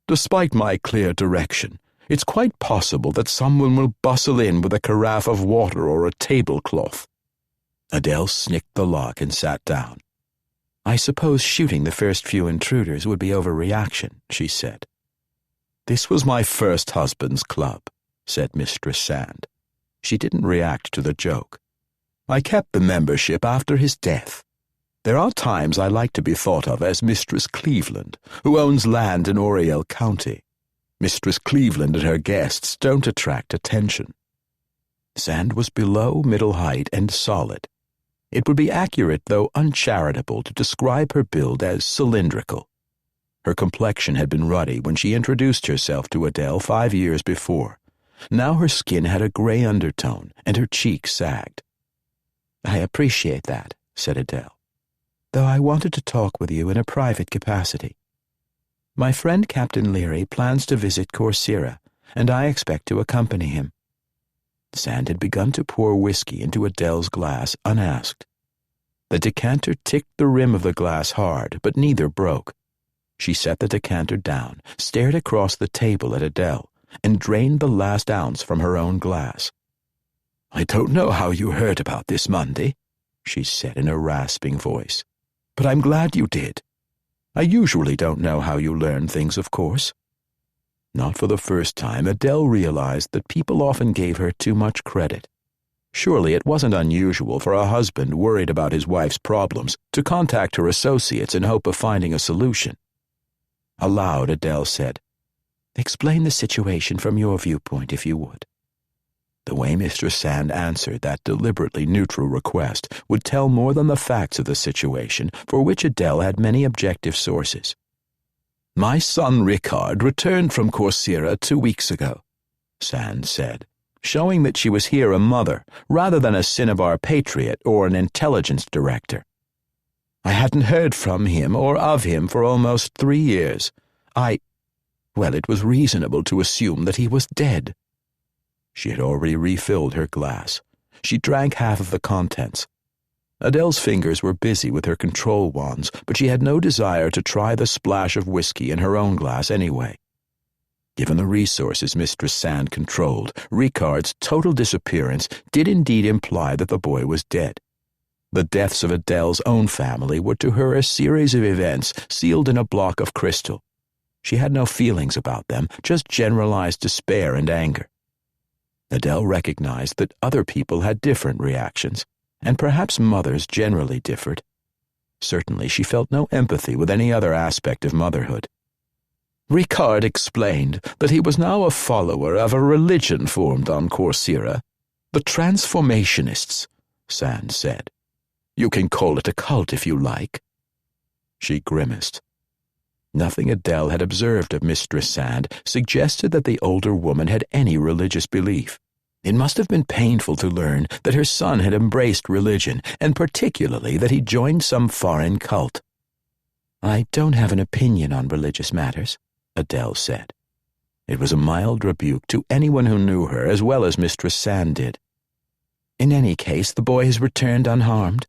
Despite my clear direction, it's quite possible that someone will bustle in with a carafe of water or a tablecloth." Adele snicked the lock and sat down. "I suppose shooting the first few intruders would be overreaction," she said. "This was my first husband's club," said Mistress Sand. She didn't react to the joke. "I kept the membership after his death. There are times I like to be thought of as Mistress Cleveland, who owns land in Oriel County. Mistress Cleveland and her guests don't attract attention." Sand was below middle height and solid. It would be accurate, though uncharitable, to describe her build as cylindrical. Her complexion had been ruddy when she introduced herself to Adele 5 years before. Now her skin had a gray undertone, and her cheeks sagged. "I appreciate that," said Adele, "though I wanted to talk with you in a private capacity. My friend Captain Leary plans to visit Corsaira, and I expect to accompany him." Sand had begun to pour whiskey into Adele's glass unasked. The decanter ticked the rim of the glass hard, but neither broke. She set the decanter down, stared across the table at Adele, and drained the last ounce from her own glass. "I don't know how you heard about this, Mundy," she said in a rasping voice, "but I'm glad you did. I usually don't know how you learn things, of course." Not for the first time, Adele realized that people often gave her too much credit. Surely it wasn't unusual for a husband worried about his wife's problems to contact her associates in hope of finding a solution. Aloud, Adele said, "Explain the situation from your viewpoint, if you would." The way Mr. Sand answered that deliberately neutral request would tell more than the facts of the situation, for which Adele had many objective sources. "My son Rickard returned from Corsaira 2 weeks ago," Sand said, showing that she was here a mother rather than a Cinnabar patriot or an intelligence director. "I hadn't heard from him or of him for almost 3 years. Well, it was reasonable to assume that he was dead." She had already refilled her glass. She drank half of the contents. Adele's fingers were busy with her control wands, but she had no desire to try the splash of whiskey in her own glass anyway. Given the resources Mistress Sand controlled, Rickard's total disappearance did indeed imply that the boy was dead. The deaths of Adele's own family were to her a series of events sealed in a block of crystal. She had no feelings about them, just generalized despair and anger. Adele recognized that other people had different reactions, and perhaps mothers generally differed. Certainly she felt no empathy with any other aspect of motherhood. Ricard explained that he was now a follower of a religion formed on Corsaira, the Transformationists, Zahn said. You can call it a cult if you like. She grimaced. Nothing Adele had observed of Mistress Sand suggested that the older woman had any religious belief. It must have been painful to learn that her son had embraced religion, and particularly that he joined some foreign cult. I don't have an opinion on religious matters, Adele said. It was a mild rebuke to anyone who knew her as well as Mistress Sand did. In any case, the boy has returned unharmed.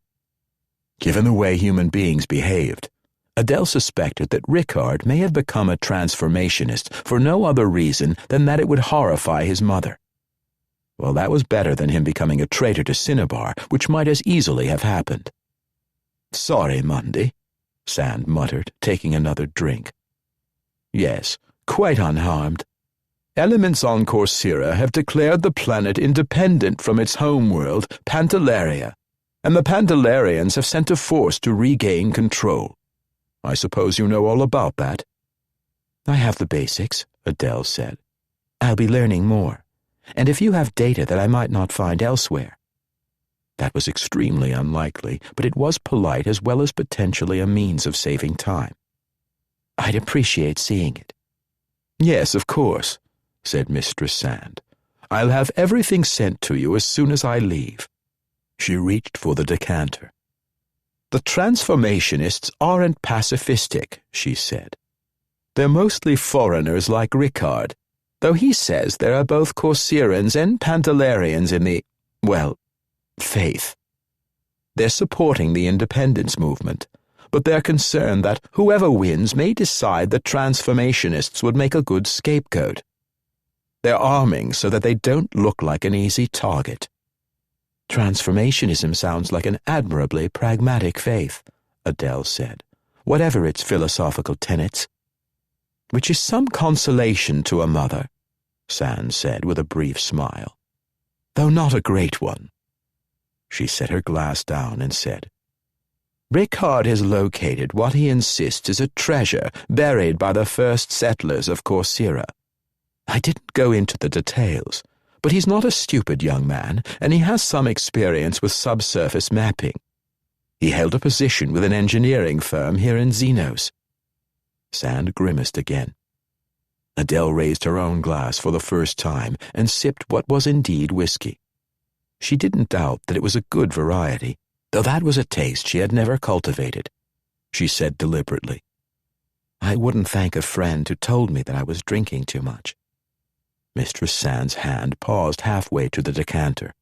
Given the way human beings behaved, Adele suspected that Ricard may have become a transformationist for no other reason than that it would horrify his mother. Well, that was better than him becoming a traitor to Cinnabar, which might as easily have happened. Sorry, Mundy, Sand muttered, taking another drink. Yes, quite unharmed. Elements on Corsaira have declared the planet independent from its homeworld, Pantelleria, and the Pantelerians have sent a force to regain control. I suppose you know all about that. I have the basics, Adele said. I'll be learning more, and if you have data that I might not find elsewhere. That was extremely unlikely, but it was polite as well as potentially a means of saving time. I'd appreciate seeing it. Yes, of course, said Mistress Sand. I'll have everything sent to you as soon as I leave. She reached for the decanter. The Transformationists aren't pacifistic, she said. They're mostly foreigners like Ricard, though he says there are both Corsairans and Pantelerians in the, well, faith. They're supporting the independence movement, but they're concerned that whoever wins may decide that Transformationists would make a good scapegoat. They're arming so that they don't look like an easy target. Transformationism sounds like an admirably pragmatic faith, Adele said, whatever its philosophical tenets. Which is some consolation to a mother, Zahn said with a brief smile, though not a great one. She set her glass down and said, Ricard has located what he insists is a treasure buried by the first settlers of Corsaira. I didn't go into the details, but he's not a stupid young man, and he has some experience with subsurface mapping. He held a position with an engineering firm here in Xenos. Sand grimaced again. Adele raised her own glass for the first time and sipped what was indeed whiskey. She didn't doubt that it was a good variety, though that was a taste she had never cultivated. She said deliberately, I wouldn't thank a friend who told me that I was drinking too much. Mistress Sand's hand paused halfway to the decanter.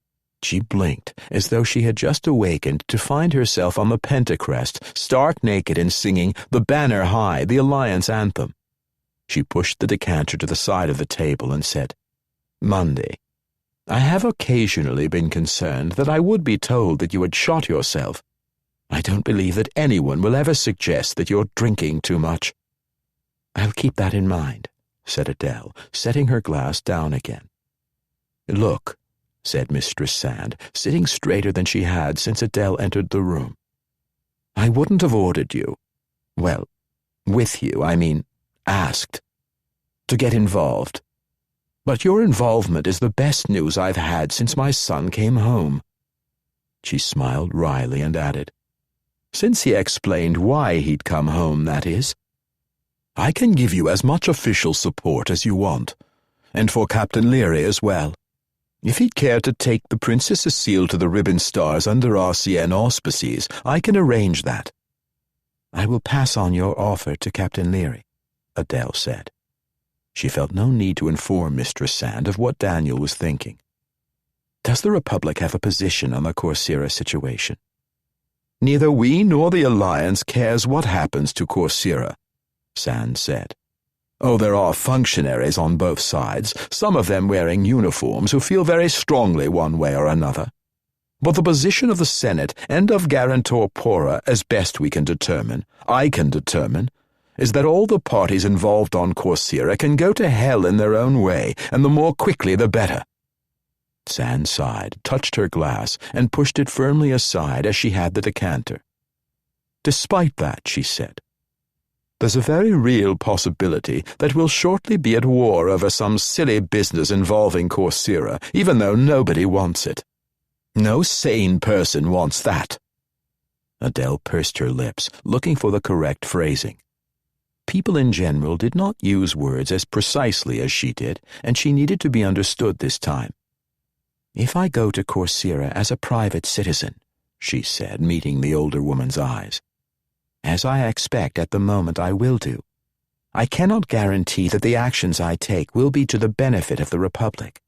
She blinked, as though she had just awakened to find herself on the Pentacrest, stark naked and singing The Banner High, the Alliance anthem. She pushed the decanter to the side of the table and said, Monday, I have occasionally been concerned that I would be told that you had shot yourself. I don't believe that anyone will ever suggest that you're drinking too much. I'll keep that in mind, said Adele, setting her glass down again. Look, said Mistress Sand, sitting straighter than she had since Adele entered the room. I wouldn't have ordered you, well, with you, I mean, asked, to get involved. But your involvement is the best news I've had since my son came home. She smiled wryly and added, since he explained why he'd come home, that is. I can give you as much official support as you want, and for Captain Leary as well. If he'd care to take the Princess Cecile to the Ribbon Stars under RCN auspices, I can arrange that. I will pass on your offer to Captain Leary, Adele said. She felt no need to inform Mistress Sand of what Daniel was thinking. Does the Republic have a position on the Corsaira situation? Neither we nor the Alliance cares what happens to Corsaira, Sand said. Oh, there are functionaries on both sides, some of them wearing uniforms, who feel very strongly one way or another. But the position of the Senate and of Guarantor Pora, as best I can determine, is that all the parties involved on Corsair can go to hell in their own way, and the more quickly the better." Zahn sighed, touched her glass, and pushed it firmly aside as she had the decanter. "Despite that," she said, "there's a very real possibility that we'll shortly be at war over some silly business involving Corsair, even though nobody wants it. No sane person wants that." Adele pursed her lips, looking for the correct phrasing. People in general did not use words as precisely as she did, and she needed to be understood this time. "If I go to Corsair as a private citizen," she said, meeting the older woman's eyes, "as I expect at the moment I will do, I cannot guarantee that the actions I take will be to the benefit of the Republic."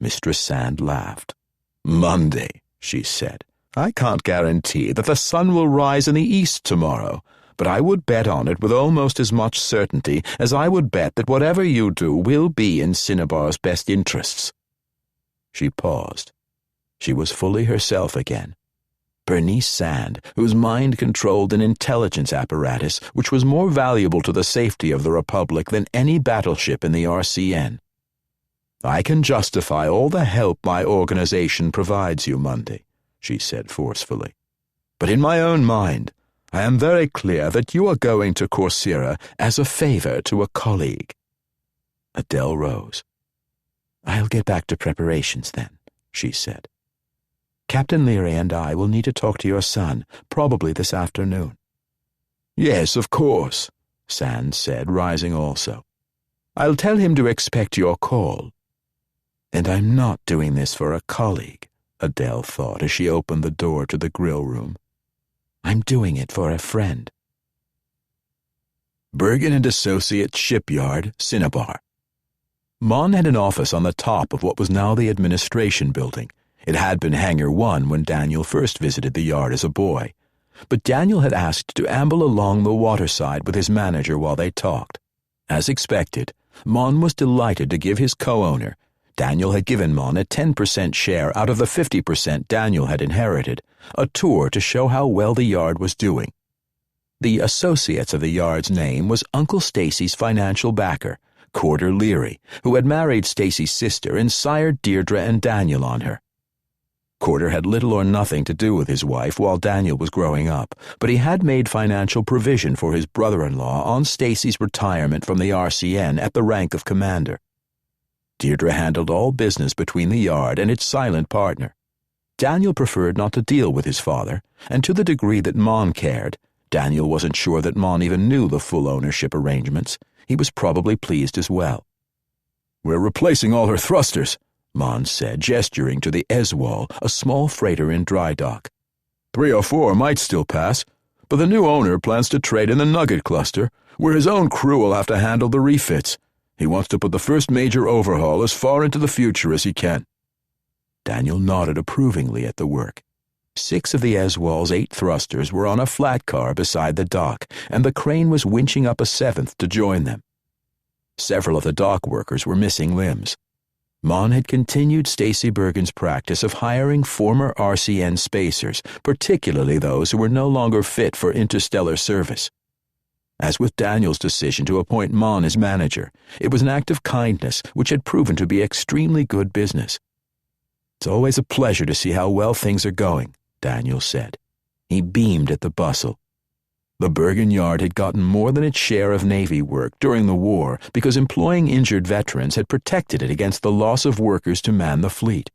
Mistress Sand laughed. "Monday," she said. "I can't guarantee that the sun will rise in the east tomorrow, but I would bet on it with almost as much certainty as I would bet that whatever you do will be in Cinnabar's best interests." She paused. She was fully herself again. Bernice Sand, whose mind controlled an intelligence apparatus which was more valuable to the safety of the Republic than any battleship in the RCN. "I can justify all the help my organization provides you, Monday," she said forcefully. "But in my own mind, I am very clear that you are going to Corsair as a favor to a colleague." Adele rose. "I'll get back to preparations then," she said. "Captain Leary and I will need to talk to your son, probably this afternoon." "Yes, of course," Zahn said, rising also. "I'll tell him to expect your call." "And I'm not doing this for a colleague," Adele thought as she opened the door to the grill room. "I'm doing it for a friend." Bergen and Associates Shipyard, Cinnabar. Mon had an office on the top of what was now the administration building. It had been Hangar 1 when Daniel first visited the yard as a boy, but Daniel had asked to amble along the waterside with his manager while they talked. As expected, Mon was delighted to give his co-owner. Daniel had given Mon a 10% share out of the 50% Daniel had inherited, a tour to show how well the yard was doing. The associates of the yard's name was Uncle Stacy's financial backer, Corder Leary, who had married Stacy's sister and sired Deirdre and Daniel on her. Corder had little or nothing to do with his wife while Daniel was growing up, but he had made financial provision for his brother-in-law on Stacy's retirement from the RCN at the rank of commander. Deirdre handled all business between the yard and its silent partner. Daniel preferred not to deal with his father, and to the degree that Mon cared, Daniel wasn't sure that Mon even knew the full ownership arrangements. He was probably pleased as well. "We're replacing all her thrusters," Mon said, gesturing to the Eswal, a small freighter in dry dock. 3 or 4 might still pass, but the new owner plans to trade in the Nugget cluster, where his own crew will have to handle the refits. He wants to put the first major overhaul as far into the future as he can. Daniel nodded approvingly at the work. 6 of the Eswal's 8 thrusters were on a flat car beside the dock, and the crane was winching up a 7th to join them. Several of the dock workers were missing limbs. Mon had continued Stacy Bergen's practice of hiring former RCN spacers, particularly those who were no longer fit for interstellar service. As with Daniel's decision to appoint Mon as manager, it was an act of kindness which had proven to be extremely good business. "It's always a pleasure to see how well things are going," Daniel said. He beamed at the bustle. The Bergen yard had gotten more than its share of Navy work during the war because employing injured veterans had protected it against the loss of workers to man the fleet.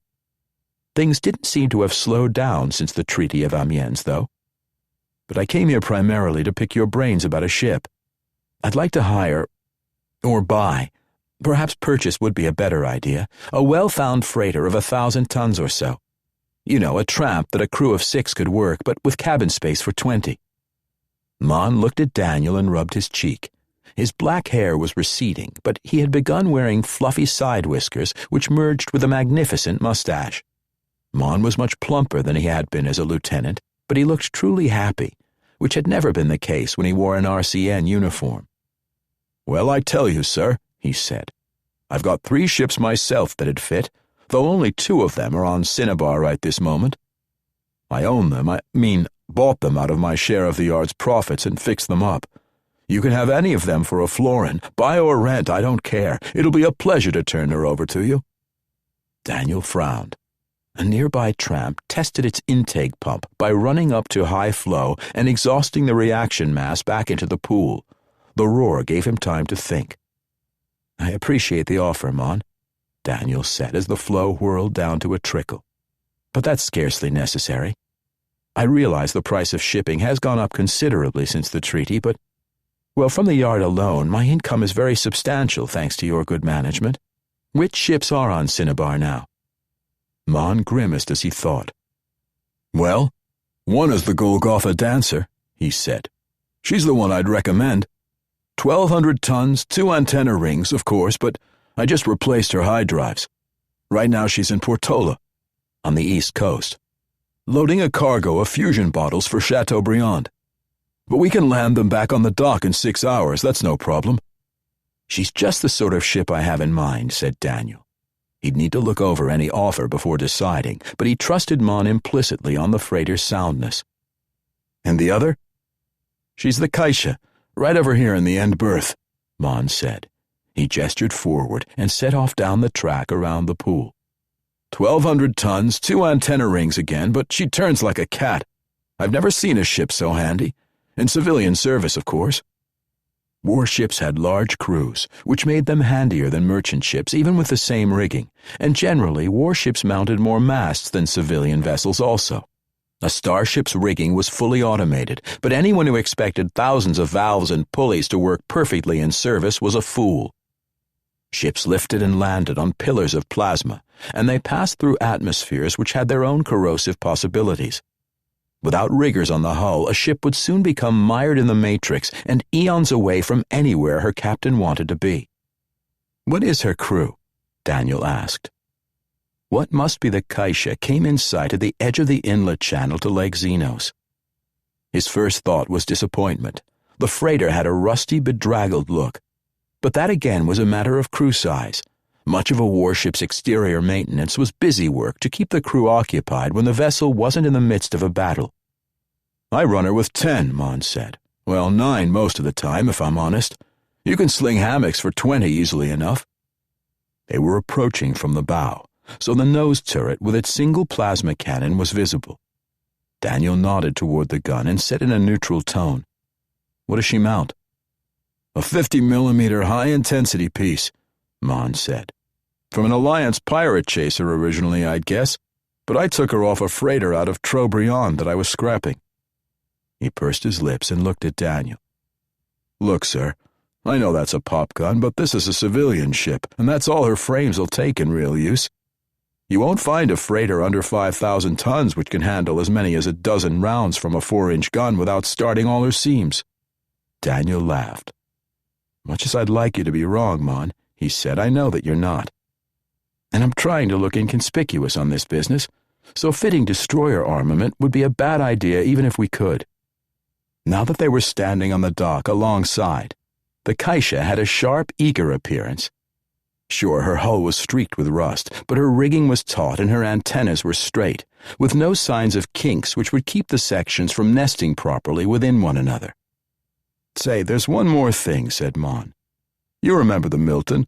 Things didn't seem to have slowed down since the Treaty of Amiens, though. "But I came here primarily to pick your brains about a ship. I'd like to hire, or buy, perhaps purchase would be a better idea, a well-found freighter of 1,000 tons or so. You know, a tramp that a crew of 6 could work, but with cabin space for 20. Mon looked at Daniel and rubbed his cheek. His black hair was receding, but he had begun wearing fluffy side whiskers which merged with a magnificent mustache. Mon was much plumper than he had been as a lieutenant, but he looked truly happy, which had never been the case when he wore an RCN uniform. "Well, I tell you, sir," he said, "I've got 3 ships myself that'd fit, though only 2 of them are on Cinnabar right this moment. I own them, bought them out of my share of the yard's profits and fixed them up. You can have any of them for a florin. Buy or rent, I don't care. It'll be a pleasure to turn her over to you." Daniel frowned. A nearby tramp tested its intake pump by running up to high flow and exhausting the reaction mass back into the pool. The roar gave him time to think. "I appreciate the offer, Mon," Daniel said as the flow whirled down to a trickle. "But that's scarcely necessary. I realize the price of shipping has gone up considerably since the treaty, but, well, from the yard alone, my income is very substantial thanks to your good management. Which ships are on Cinnabar now?" Mon grimaced as he thought. "Well, one is the Golgotha Dancer," he said. "She's the one I'd recommend. 1,200 tons, 2 antenna rings, of course, but I just replaced her high drives. Right now she's in Portola, on the east coast, loading a cargo of fusion bottles for Chateaubriand. But we can land them back on the dock in 6 hours, that's no problem." "She's just the sort of ship I have in mind," said Daniel. He'd need to look over any offer before deciding, but he trusted Mon implicitly on the freighter's soundness. "And the other?" "She's the Kaisha, right over here in the end berth," Mon said. He gestured forward and set off down the track around the pool. 1,200 tons, 2 antenna rings again, but she turns like a cat. I've never seen a ship so handy. In civilian service, of course. Warships had large crews, which made them handier than merchant ships even with the same rigging, and generally warships mounted more masts than civilian vessels also. A starship's rigging was fully automated, but anyone who expected thousands of valves and pulleys to work perfectly in service was a fool. Ships lifted and landed on pillars of plasma, and they passed through atmospheres which had their own corrosive possibilities. Without riggers on the hull, a ship would soon become mired in the matrix and eons away from anywhere her captain wanted to be. "What is her crew?" Daniel asked. What must be the Kaisha came in sight at the edge of the inlet channel to Lake Xenos. His first thought was disappointment. The freighter had a rusty, bedraggled look. But that again was a matter of crew size. Much of a warship's exterior maintenance was busy work to keep the crew occupied when the vessel wasn't in the midst of a battle. "I run her with 10, Mon said. Well, 9 most of the time, if I'm honest. You can sling hammocks for 20 easily enough." They were approaching from the bow, so the nose turret with its single plasma cannon was visible. Daniel nodded toward the gun and said in a neutral tone, "What does she mount?" "A 50mm high-intensity piece," Mon said. "From an Alliance pirate chaser originally, I'd guess, but I took her off a freighter out of Trobriand that I was scrapping." He pursed his lips and looked at Daniel. "Look, sir, I know that's a pop gun, but this is a civilian ship, and that's all her frames will take in real use. You won't find a freighter under 5,000 tons which can handle as many as a dozen rounds from a 4-inch gun without starting all her seams." Daniel laughed. "Much as I'd like you to be wrong, Mon," he said, "I know that you're not. And I'm trying to look inconspicuous on this business, so fitting destroyer armament would be a bad idea even if we could." Now that they were standing on the dock alongside, the Kaisha had a sharp, eager appearance. Sure, her hull was streaked with rust, but her rigging was taut and her antennas were straight, with no signs of kinks which would keep the sections from nesting properly within one another. "Say, there's one more thing," said Mon. "You remember the Milton?"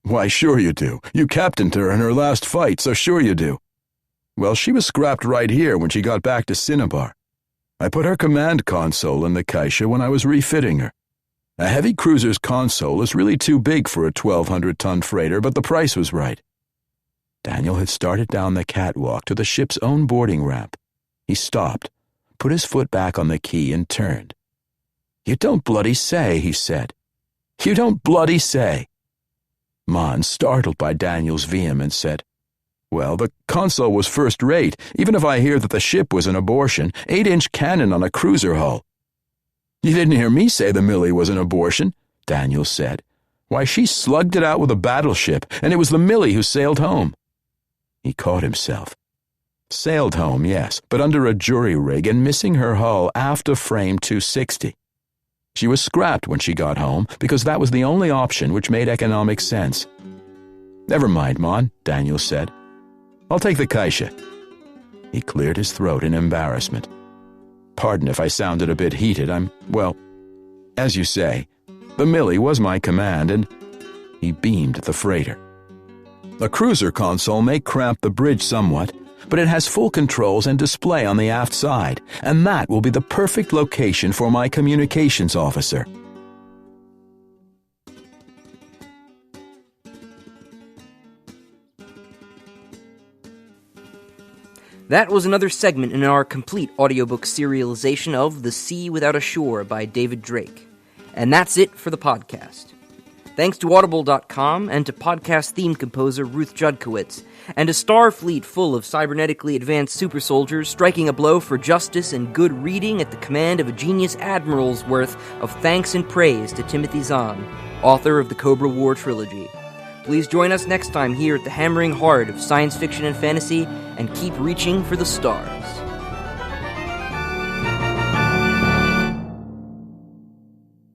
"Why, sure you do. You captained her in her last fight, so sure you do." "Well, she was scrapped right here when she got back to Cinnabar. I put her command console in the Kaisha when I was refitting her. A heavy cruiser's console is really too big for a 1,200-ton freighter, but the price was right." Daniel had started down the catwalk to the ship's own boarding ramp. He stopped, put his foot back on the key, and turned. "You don't bloody say," he said. "You don't bloody say." Mon, startled by Daniel's vehemence, said, "Well, the console was first-rate, even if I hear that the ship was an abortion, 8-inch cannon on a cruiser hull." "You didn't hear me say the Millie was an abortion," Daniel said. "Why, she slugged it out with a battleship, and it was the Millie who sailed home." He caught himself. Sailed home, yes, but under a jury rig and missing her hull aft of frame 260. She was scrapped when she got home because that was the only option which made economic sense. "Never mind, Mon," Daniel said. I'll take the Kaisha." He cleared his throat in embarrassment. "Pardon if I sounded a bit heated. Well, as you say, the Millie was my command," and he beamed at the freighter. "The cruiser console may cramp the bridge somewhat, but it has full controls and display on the aft side, and that will be the perfect location for my communications officer." That was another segment in our complete audiobook serialization of The Sea Without a Shore by David Drake. And that's it for the podcast. Thanks to Audible.com and to podcast theme composer Ruth Judkowitz, and a Starfleet full of cybernetically advanced super soldiers striking a blow for justice and good reading at the command of a genius admiral's worth of thanks and praise to Timothy Zahn, author of the Cobra War Trilogy. Please join us next time here at the hammering heart of science fiction and fantasy, and keep reaching for the stars.